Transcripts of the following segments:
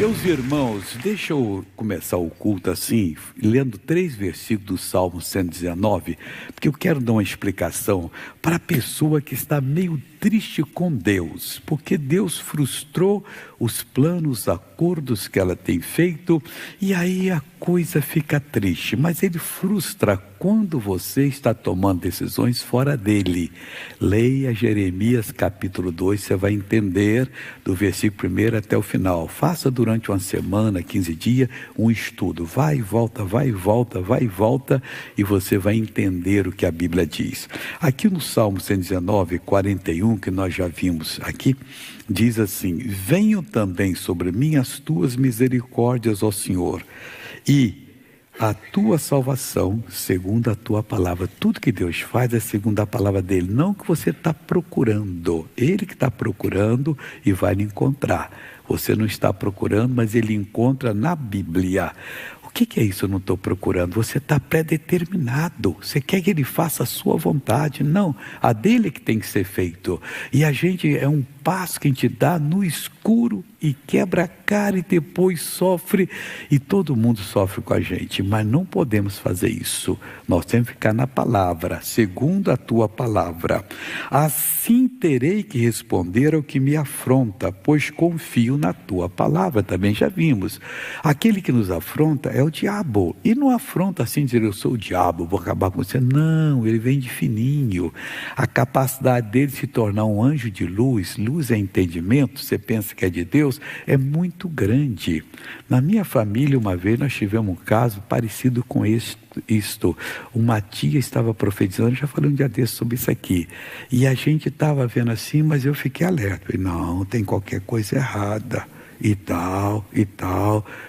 Meus irmãos, deixa eu começar o culto assim, lendo 3 versículos do Salmo 119, porque eu quero dar uma explicação para a pessoa que está meio triste com Deus, porque Deus frustrou os planos, acordos que ela tem feito, e aí a coisa fica triste, mas Ele frustra quando você está tomando decisões fora dEle. Leia Jeremias capítulo 2, você vai entender do versículo 1 até o final. Faça durante uma semana, 15 dias, um estudo, vai e volta, vai e volta, vai e volta, e você vai entender o que a Bíblia diz. Aqui no Salmo 119, 41, que nós já vimos aqui, diz assim: venham também sobre mim as tuas misericórdias, ó Senhor, e a tua salvação segundo a tua palavra. Tudo que Deus faz é segundo a palavra dele, não que você está procurando. Ele que está procurando e vai lhe encontrar. Você não está procurando, mas ele encontra na Bíblia. O que é isso? Eu não estou procurando. Você está pré-determinado. Você quer que ele faça a sua vontade. Não, a dele que tem que ser feito. E a gente é um passo que a gente dá no escuro e quebra a cara e depois sofre. E todo mundo sofre com a gente. Mas não podemos fazer isso. Nós temos que ficar na palavra, segundo a tua palavra. Assim terei que responder ao que me afronta, pois confio na tua palavra. Também já vimos. Aquele que nos afronta é o diabo. E não afronta assim, dizer eu sou o diabo, vou acabar com você. Não, ele vem de fininho. A capacidade dele de se tornar um anjo de luz, luz é entendimento, você pensa que é de Deus, é muito grande. Na minha família, uma vez, nós tivemos um caso parecido com isto. Uma tia estava profetizando, já falei um dia desse sobre isso aqui. E a gente estava vendo assim, mas eu fiquei alerta. Falei, não, tem qualquer coisa errada. E tal.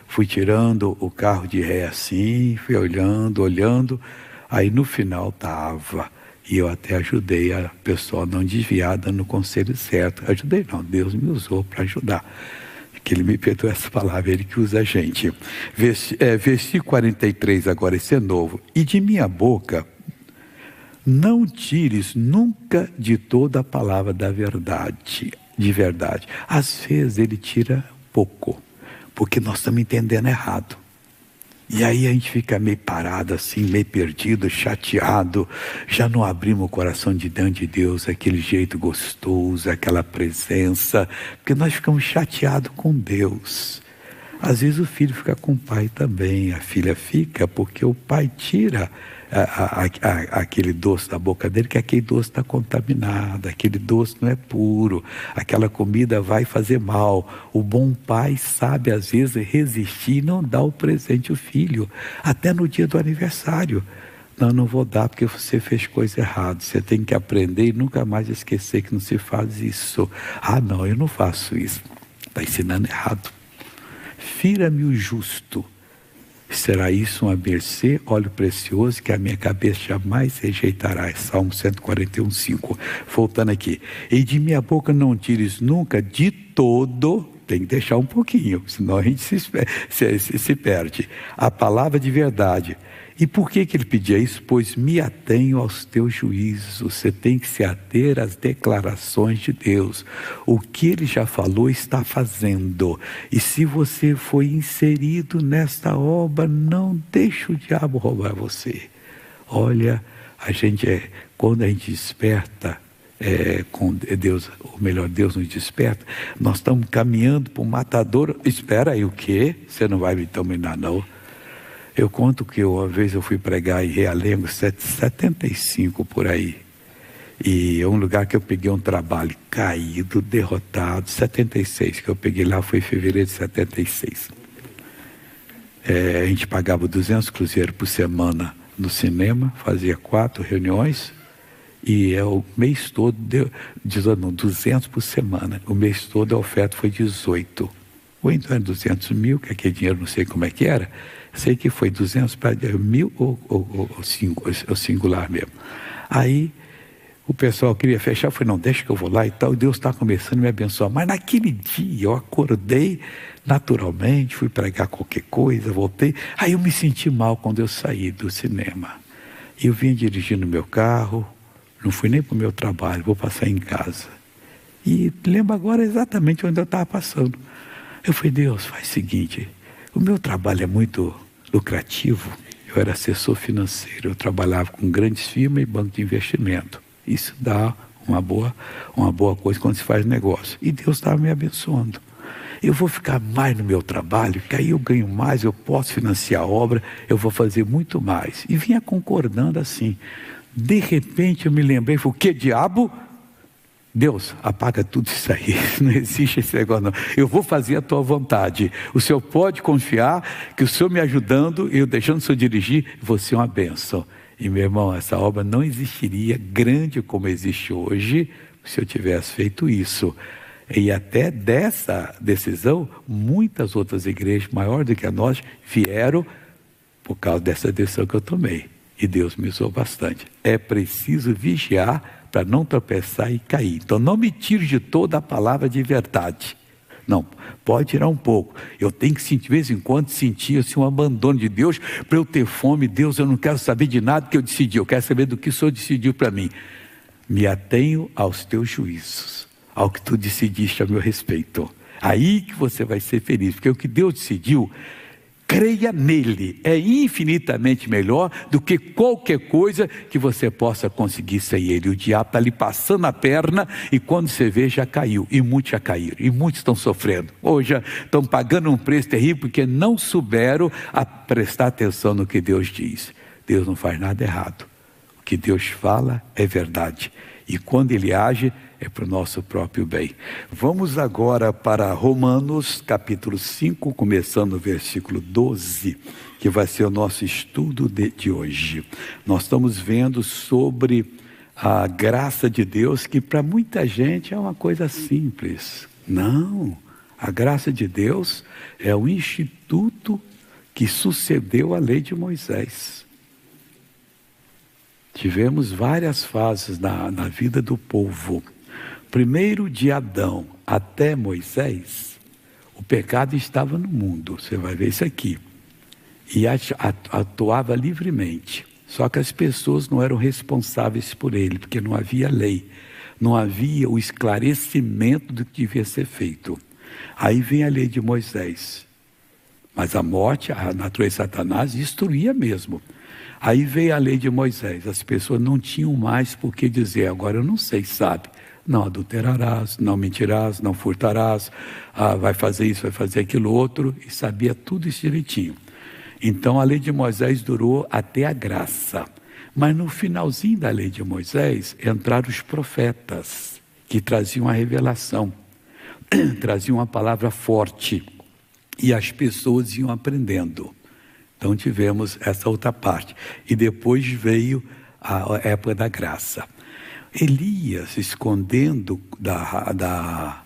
Fui tirando o carro de ré assim, fui olhando. Aí no final estava. E eu até ajudei a pessoa a não desviar, dando o conselho certo. Ajudei não, Deus me usou para ajudar. Que Ele me perdoe essa palavra, Ele que usa a gente. Versículo 43 agora, esse é novo. E de minha boca não tires nunca de toda a palavra da verdade, de verdade. Às vezes Ele tira pouco, porque nós estamos entendendo errado. E aí a gente fica meio parado assim, meio perdido, chateado. Já não abrimos o coração de diante de Deus, aquele jeito gostoso, aquela presença. Porque nós ficamos chateados com Deus. Às vezes o filho fica com o pai também. A filha fica porque o pai tira aquele doce da boca dele, que aquele doce está contaminado, aquele doce não é puro, aquela comida vai fazer mal. O bom pai sabe às vezes resistir e não dar o presente ao filho, até no dia do aniversário. Não vou dar porque você fez coisa errada. Você tem que aprender e nunca mais esquecer que não se faz isso. Não, eu não faço isso. Está ensinando errado. Fira-me o justo. Será isso uma mercê, óleo precioso, que a minha cabeça jamais rejeitará. Salmo 141, 5. Voltando aqui. E de minha boca não tires nunca de todo, tem que deixar um pouquinho, senão a gente se perde. A palavra de verdade. E por que ele pedia isso? Pois me atenho aos teus juízos. Você tem que se ater às declarações de Deus. O que Ele já falou, está fazendo. E se você foi inserido nesta obra, não deixe o diabo roubar você. Olha, quando a gente desperta, com Deus, ou melhor, Deus nos desperta, nós estamos caminhando para o matador. Espera aí, o quê? Você não vai me dominar, não? Eu conto que uma vez eu fui pregar em Realengo, 75 por aí. E é um lugar que eu peguei um trabalho caído, derrotado. 76 que eu peguei lá foi em fevereiro de 76. A gente pagava 200 cruzeiros por semana no cinema, fazia 4 reuniões. E o mês todo, 200 por semana. O mês todo a oferta foi 18. Ou então era 200 mil, que aquele dinheiro não sei como é que era. Sei que foi 200 para 1.000 ou singular mesmo. Aí o pessoal queria fechar, eu falei, não, deixa que eu vou lá e tal. E Deus está começando a me abençoar. Mas naquele dia eu acordei naturalmente, fui pregar qualquer coisa, voltei. Aí eu me senti mal quando eu saí do cinema. E eu vim dirigindo meu carro, não fui nem para o meu trabalho, vou passar em casa. E lembro agora exatamente onde eu estava passando. Eu falei, Deus, faz o seguinte, o meu trabalho é muito lucrativo, eu era assessor financeiro, eu trabalhava com grandes firmas e banco de investimento. Isso dá uma boa coisa quando se faz negócio. E Deus estava me abençoando. Eu vou ficar mais no meu trabalho, que aí eu ganho mais, eu posso financiar a obra, eu vou fazer muito mais. E vinha concordando assim. De repente eu me lembrei, falei, o que diabo? Deus, apaga tudo isso aí, não existe esse negócio não. Eu vou fazer a tua vontade. O Senhor pode confiar que o Senhor me ajudando, eu deixando o Senhor dirigir, você é uma bênção. E meu irmão, essa obra não existiria grande como existe hoje, se eu tivesse feito isso. E até dessa decisão, muitas outras igrejas maiores do que a nossa vieram por causa dessa decisão que eu tomei. E Deus me usou bastante. É preciso vigiar para não tropeçar e cair. Então não me tire de toda a palavra de verdade. Não, pode tirar um pouco. Eu tenho que sentir, de vez em quando, sentir assim, um abandono de Deus, para eu ter fome. Deus, eu não quero saber de nada que eu decidi, eu quero saber do que o Senhor decidiu para mim. Me atenho aos teus juízos, ao que tu decidiste a meu respeito. Aí que você vai ser feliz, porque o que Deus decidiu, creia nele, é infinitamente melhor do que qualquer coisa que você possa conseguir sem ele. O diabo está lhe passando a perna e quando você vê já caiu, e muitos já caíram, e muitos estão sofrendo, ou já estão pagando um preço terrível porque não souberam a prestar atenção no que Deus diz. Deus não faz nada errado, o que Deus fala é verdade, e quando ele age é para o nosso próprio bem. Vamos agora para Romanos capítulo 5, começando no versículo 12, que vai ser o nosso estudo de hoje. Nós estamos vendo sobre a graça de Deus, que para muita gente é uma coisa simples. Não, a graça de Deus é o instituto que sucedeu à lei de Moisés. Tivemos várias fases na vida do povo. Primeiro de Adão até Moisés, o pecado estava no mundo, você vai ver isso aqui, e atuava livremente, só que as pessoas não eram responsáveis por ele, porque não havia lei, não havia o esclarecimento do que devia ser feito. Aí vem a lei de Moisés, mas a morte, a natureza de Satanás destruía mesmo. Aí veio a lei de Moisés, as pessoas não tinham mais por que dizer, agora eu não sei, sabe? Não adulterarás, não mentirás, não furtarás, vai fazer isso, vai fazer aquilo outro, e sabia tudo isso direitinho. Então a lei de Moisés durou até a graça, mas no finalzinho da lei de Moisés entraram os profetas, que traziam a revelação, traziam uma palavra forte, e as pessoas iam aprendendo. Então tivemos essa outra parte, e depois veio a época da graça. Elias, escondendo da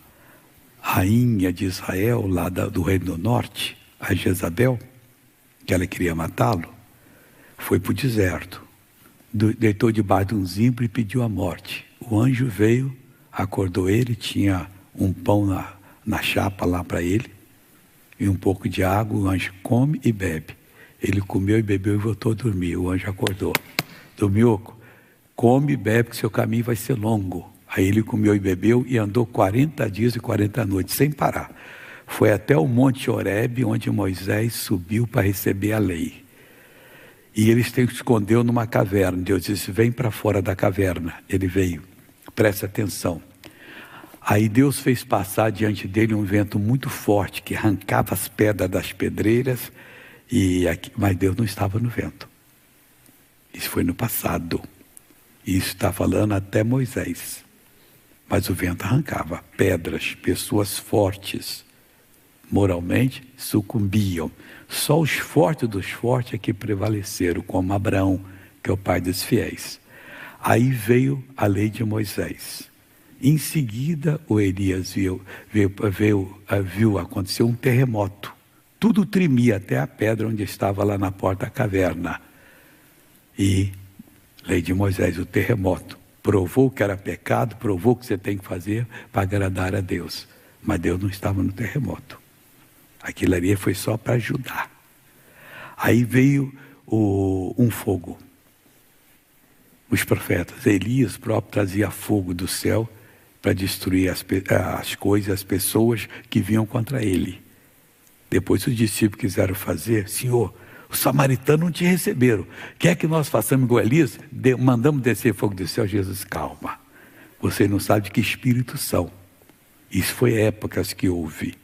rainha de Israel, lá do reino do norte, a Jezabel, que ela queria matá-lo, foi para o deserto, deitou debaixo de um zimbro e pediu a morte. O anjo veio, acordou ele, tinha um pão na chapa lá para ele, e um pouco de água. O anjo come e bebe. Ele comeu e bebeu e voltou a dormir. O anjo acordou. Dormiu? Come e bebe, que seu caminho vai ser longo. Aí ele comeu e bebeu e andou 40 dias e 40 noites, sem parar. Foi até o Monte Horebe, onde Moisés subiu para receber a lei. E ele se escondeu numa caverna. Deus disse, vem para fora da caverna. Ele veio, presta atenção. Aí Deus fez passar diante dele um vento muito forte, que arrancava as pedras das pedreiras, mas Deus não estava no vento. Isso foi no passado. Isso está falando até Moisés. Mas o vento arrancava pedras, pessoas fortes, moralmente sucumbiam. Só os fortes dos fortes é que prevaleceram, como Abraão, que é o pai dos fiéis. Aí veio a lei de Moisés. Em seguida, o Elias viu acontecer um terremoto. Tudo tremia, até a pedra onde estava lá na porta da caverna. E lei de Moisés, o terremoto, provou que era pecado, provou que você tem que fazer para agradar a Deus. Mas Deus não estava no terremoto. Aquilo ali foi só para ajudar. Aí veio um fogo. Os profetas, Elias próprio trazia fogo do céu para destruir as coisas, as pessoas que vinham contra ele. Depois os discípulos quiseram fazer: Senhor, os samaritanos não te receberam, quer que nós façamos igual a Elias? Mandamos descer fogo do céu. Jesus: calma, vocês não sabem de que espíritos são. Isso foi épocas que houve.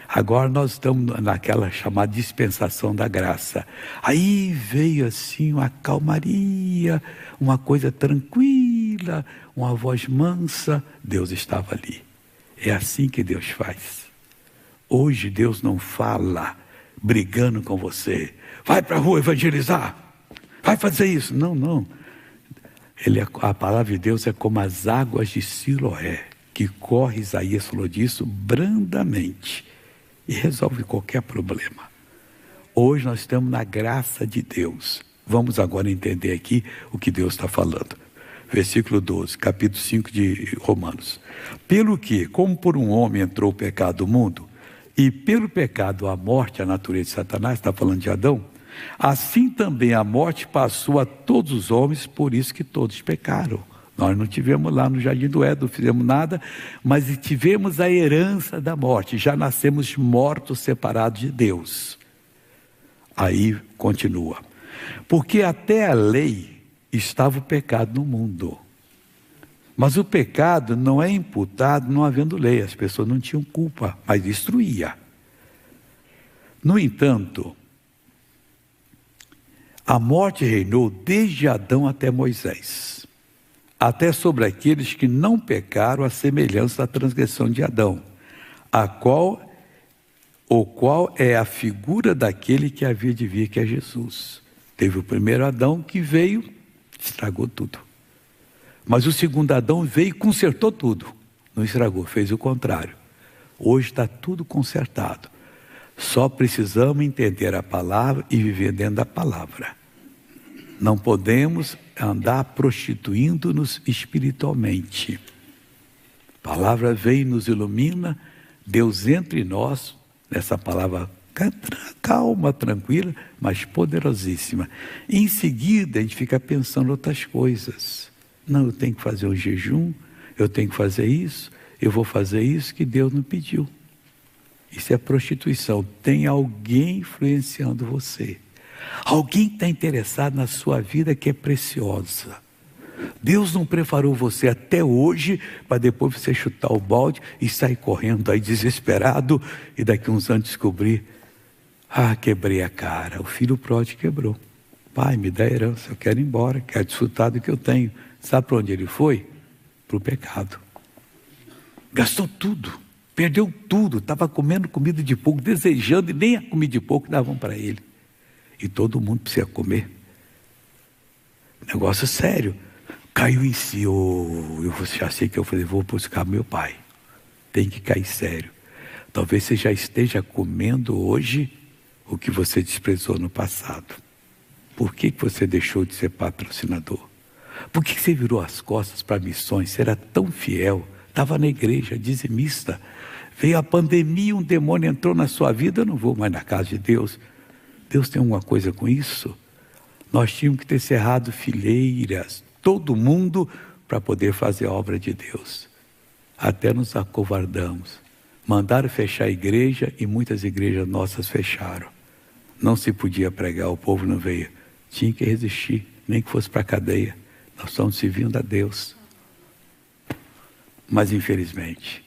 Agora nós estamos naquela chamada dispensação da graça. Aí veio assim uma calmaria, uma coisa tranquila, uma voz mansa. Deus estava ali. É assim que Deus faz. Hoje Deus não fala brigando com você: vai para a rua evangelizar, vai fazer isso. Não. A palavra de Deus é como as águas de Siloé, que corre, Isaías falou disso, brandamente, e resolve qualquer problema. Hoje nós estamos na graça de Deus. Vamos agora entender aqui o que Deus está falando. Versículo 12, capítulo 5 de Romanos. Pelo que, como por um homem entrou o pecado do mundo, e pelo pecado a morte, a natureza de Satanás, está falando de Adão, assim também a morte passou a todos os homens, por isso que todos pecaram. Nós não tivemos lá no Jardim do Éden, não fizemos nada, mas tivemos a herança da morte, já nascemos mortos, separados de Deus. Aí continua: porque até a lei estava o pecado no mundo, mas o pecado não é imputado não havendo lei. As pessoas não tinham culpa, mas destruía. No entanto, a morte reinou desde Adão até Moisés, até sobre aqueles que não pecaram, à semelhança da transgressão de Adão, o qual é a figura daquele que havia de vir, que é Jesus. Teve o primeiro Adão que veio, estragou tudo. Mas o segundo Adão veio e consertou tudo. Não estragou, fez o contrário. Hoje está tudo consertado. Só precisamos entender a palavra e viver dentro da palavra. Não podemos andar prostituindo-nos espiritualmente. A palavra vem e nos ilumina. Deus entra em nós, nessa palavra calma, tranquila, mas poderosíssima. Em seguida a gente fica pensando outras coisas. Não, eu tenho que fazer um jejum, eu tenho que fazer isso, eu vou fazer isso que Deus não pediu. Isso é prostituição. Tem alguém influenciando você. Alguém está interessado na sua vida que é preciosa. Deus não preparou você até hoje para depois você chutar o balde e sair correndo aí desesperado e daqui uns anos descobrir: quebrei a cara. O filho pródigo quebrou. Pai, me dá a herança, eu quero ir embora, quero desfrutar do que eu tenho. Sabe para onde ele foi? Para o pecado. Gastou tudo, perdeu tudo, estava comendo comida de pouco, desejando, e nem a comida de pouco davam para ele. E todo mundo precisa comer. Negócio sério. Caiu em si. Eu já sei que eu falei: vou buscar meu pai. Tem que cair sério. Talvez você já esteja comendo hoje o que você desprezou no passado. Por que você deixou de ser patrocinador? Por que você virou as costas para missões? Você era tão fiel, estava na igreja, dizimista. Veio a pandemia, um demônio entrou na sua vida: eu não vou mais na casa de Deus. Deus tem alguma coisa com isso? Nós tínhamos que ter cerrado fileiras, todo mundo, para poder fazer a obra de Deus. Até nos acovardamos. Mandaram fechar a igreja e muitas igrejas nossas fecharam. Não se podia pregar, o povo não veio. Tinha que resistir, nem que fosse para a cadeia. Nós estamos servindo a Deus. Mas infelizmente,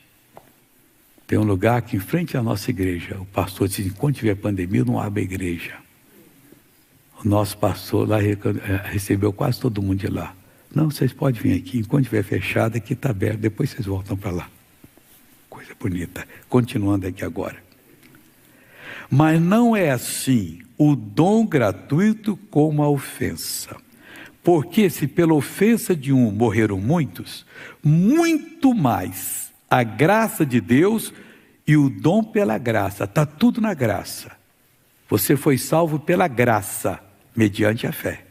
tem um lugar que em frente à nossa igreja, o pastor disse: enquanto tiver pandemia, não abre a igreja. O nosso pastor lá recebeu quase todo mundo de lá. Não, vocês podem vir aqui, enquanto estiver fechado, aqui está aberto, depois vocês voltam para lá. Coisa bonita. Continuando aqui agora. Mas não é assim o dom gratuito como a ofensa. Porque se pela ofensa de um morreram muitos, muito mais a graça de Deus e o dom pela graça. Está tudo na graça. Você foi salvo pela graça, mediante a fé.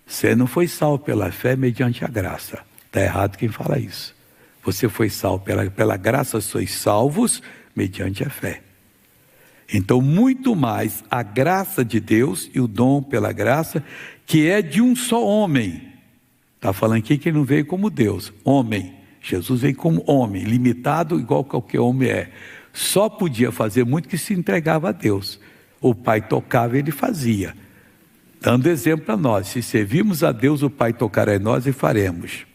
Você não foi salvo pela fé mediante a graça. Está errado quem fala isso. Você foi salvo pela graça, sois salvos mediante a fé. Então, muito mais a graça de Deus e o dom pela graça, que é de um só homem. Está falando aqui que ele não veio como Deus, homem. Jesus veio como homem, limitado igual qualquer homem é. só podia fazer muito que se entregava a Deus. O Pai tocava e ele fazia. Dando exemplo para nós, se servimos a Deus, o Pai tocará em nós e faremos.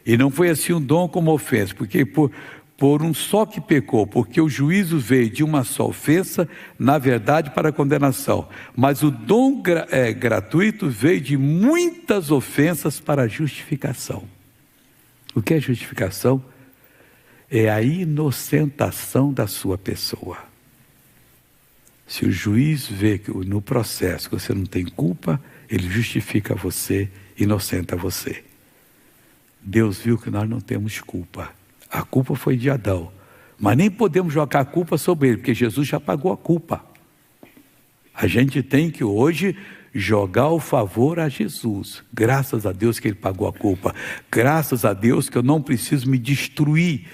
E não foi assim um dom como ofensa, porque por um só que pecou, porque o juízo veio de uma só ofensa, na verdade para a condenação. Mas o dom gratuito veio de muitas ofensas para a justificação. O que é justificação? É a inocentação da sua pessoa. Se o juiz vê que no processo que você não tem culpa, ele justifica você, inocenta você. Deus viu que nós não temos culpa. A culpa foi de Adão. Mas nem podemos jogar a culpa sobre ele, porque Jesus já pagou a culpa. A gente tem que hoje jogar o favor a Jesus. Graças a Deus que ele pagou a culpa. Graças a Deus que eu não preciso me destruir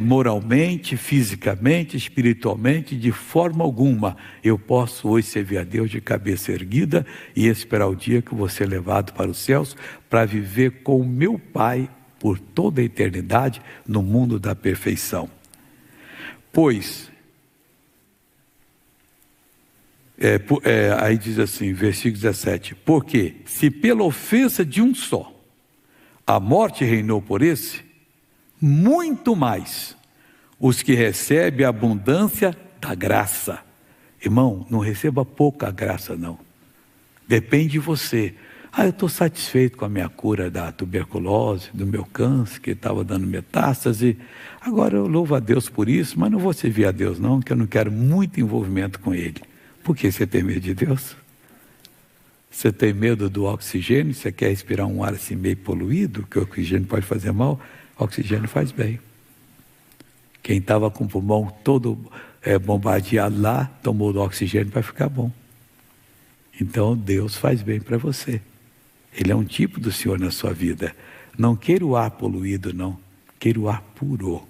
moralmente, fisicamente, espiritualmente, de forma alguma. Eu posso hoje servir a Deus de cabeça erguida e esperar o dia que eu vou ser levado para os céus para viver com o meu Pai por toda a eternidade no mundo da perfeição. Pois, aí diz assim, versículo 17, porque se pela ofensa de um só a morte reinou por esse, muito mais os que recebem a abundância da graça. Irmão, não receba pouca graça não, depende de você. Eu estou satisfeito com a minha cura da tuberculose, do meu câncer, que estava dando metástase, agora eu louvo a Deus por isso, mas não vou servir a Deus não, que eu não quero muito envolvimento com Ele. Por que você tem medo de Deus? Você tem medo do oxigênio? Você quer respirar um ar assim meio poluído, que o oxigênio pode fazer mal? O oxigênio faz bem. Quem estava com o pulmão todo bombardeado lá, tomou do oxigênio para ficar bom. Então Deus faz bem para você. Ele é um tipo do Senhor na sua vida. Não queira o ar poluído não, queira o ar puro.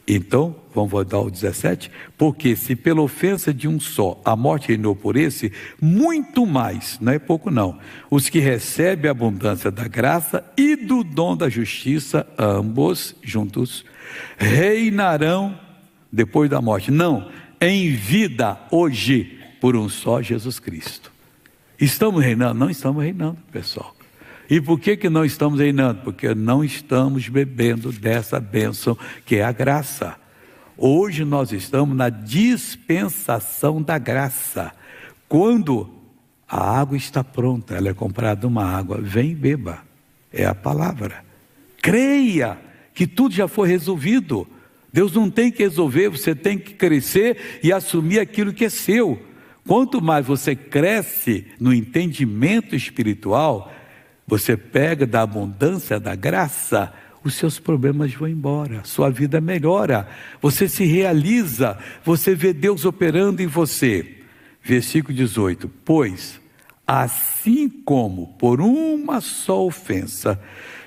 Então, vamos voltar ao 17, porque se pela ofensa de um só a morte reinou por esse, muito mais, não é pouco não, os que recebem a abundância da graça e do dom da justiça, ambos juntos, reinarão depois da morte, não, em vida hoje, por um só Jesus Cristo. Estamos reinando? Não estamos reinando, pessoal. E por que não estamos reinando? Porque não estamos bebendo dessa bênção que é a graça. Hoje nós estamos na dispensação da graça. Quando a água está pronta, ela é comprada uma água, vem e beba. É a palavra. Creia que tudo já foi resolvido. Deus não tem que resolver, você tem que crescer e assumir aquilo que é seu. Quanto mais você cresce no entendimento espiritual, você pega da abundância da graça, os seus problemas vão embora, sua vida melhora, você se realiza, você vê Deus operando em você. Versículo 18, pois assim como por uma só ofensa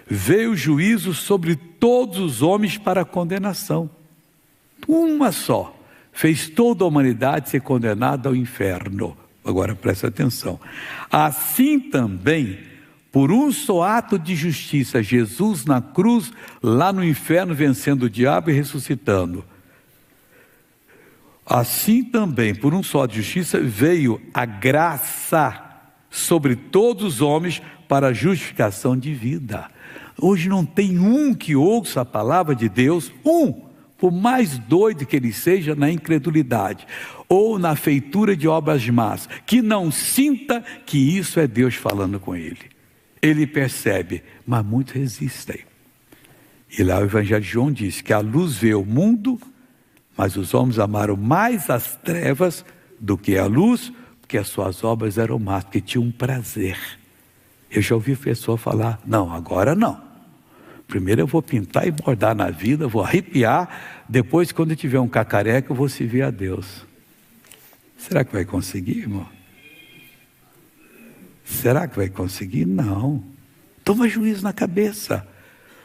veio o juízo sobre todos os homens para a condenação, uma só, fez toda a humanidade ser condenada ao inferno. Agora presta atenção, assim também por um só ato de justiça, Jesus na cruz, lá no inferno, vencendo o diabo e ressuscitando. Assim também, por um só de justiça, veio a graça sobre todos os homens para a justificação de vida. Hoje não tem um que ouça a palavra de Deus, por mais doido que ele seja na incredulidade, ou na feitura de obras más, que não sinta que isso é Deus falando com ele. Ele percebe, mas muitos resistem. E lá o Evangelho de João diz que a luz veio ao mundo, mas os homens amaram mais as trevas do que a luz, porque as suas obras eram más, porque tinham um prazer. Eu já ouvi pessoa falar, não, agora não. Primeiro eu vou pintar e bordar na vida, vou arrepiar, depois quando eu tiver um cacareco eu vou servir a Deus. Será que vai conseguir, irmão? Será que vai conseguir? Não. Toma juízo na cabeça.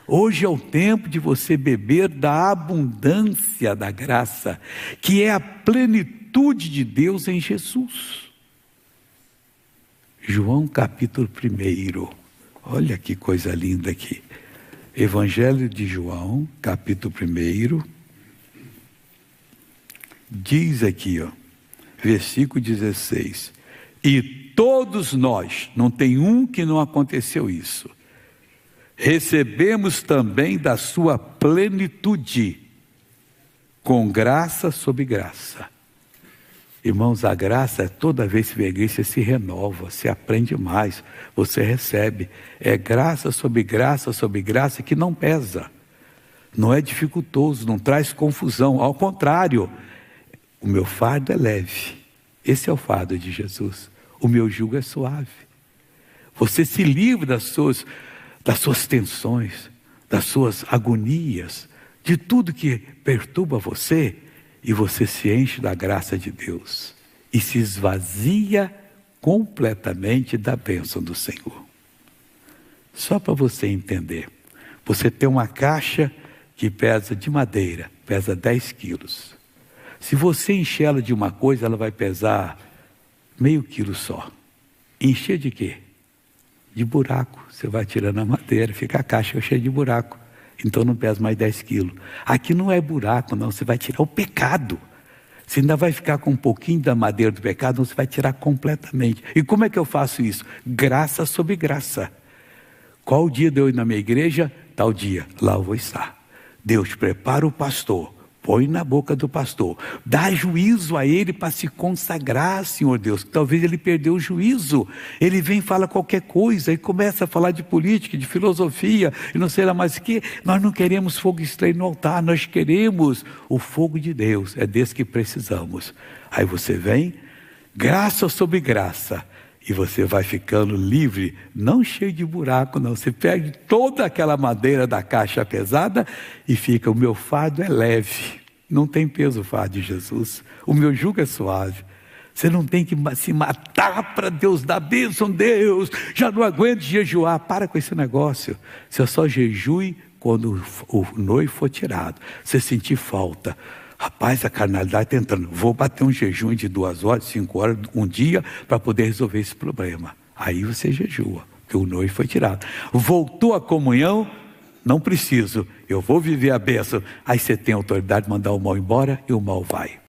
Hoje é o tempo de você beber da abundância da graça, que é a plenitude de Deus em Jesus. João capítulo 1. Olha que coisa linda aqui. Evangelho de João, capítulo 1. Diz aqui, versículo 16: e todos nós, não tem um que não aconteceu isso, recebemos também da sua plenitude, com graça sobre graça. Irmãos, a graça, toda vez que vem a igreja, você se renova, você aprende mais, você recebe. É graça sobre graça sobre graça que não pesa, não é dificultoso, não traz confusão. Ao contrário, o meu fardo é leve. Esse é o fardo de Jesus. O meu jugo é suave. Você se livra das suas tensões, das suas agonias, de tudo que perturba você, e você se enche da graça de Deus e se esvazia completamente da bênção do Senhor. Só para você entender, você tem uma caixa que pesa de madeira, pesa 10 quilos. Se você encher ela de uma coisa, ela vai pesar meio quilo só. Encher de quê? De buraco. Você vai tirando a madeira, fica a caixa cheia de buraco. Então não pesa mais 10 quilos. Aqui não é buraco, não. Você vai tirar o pecado. Você ainda vai ficar com um pouquinho da madeira do pecado, não, você vai tirar completamente. E como é que eu faço isso? Graça sobre graça. Qual o dia de eu ir na minha igreja? Tal dia. Lá eu vou estar. Deus prepara o pastor. Põe na boca do pastor, dá juízo a ele para se consagrar, Senhor Deus. Talvez ele perdeu o juízo, ele vem e fala qualquer coisa, e começa a falar de política, de filosofia, e não sei lá mais o que. Nós não queremos fogo estranho no altar, nós queremos o fogo de Deus, é desse que precisamos. Aí você vem, graça sobre graça, e você vai ficando livre, não cheio de buraco não. Você pega toda aquela madeira da caixa pesada e fica, o meu fardo é leve. Não tem peso o fardo de Jesus. O meu jugo é suave. Você não tem que se matar para Deus dar bênção. Deus, já não aguento jejuar. Para com esse negócio. Você só jejue quando o noivo for tirado. Você sentir falta. Rapaz, a carnalidade está entrando. Vou bater um jejum de 2 horas, 5 horas, um dia, para poder resolver esse problema. Aí você jejua, porque o noivo foi tirado. Voltou a comunhão, não preciso, eu vou viver a bênção. Aí você tem autoridade de mandar o mal embora e o mal vai.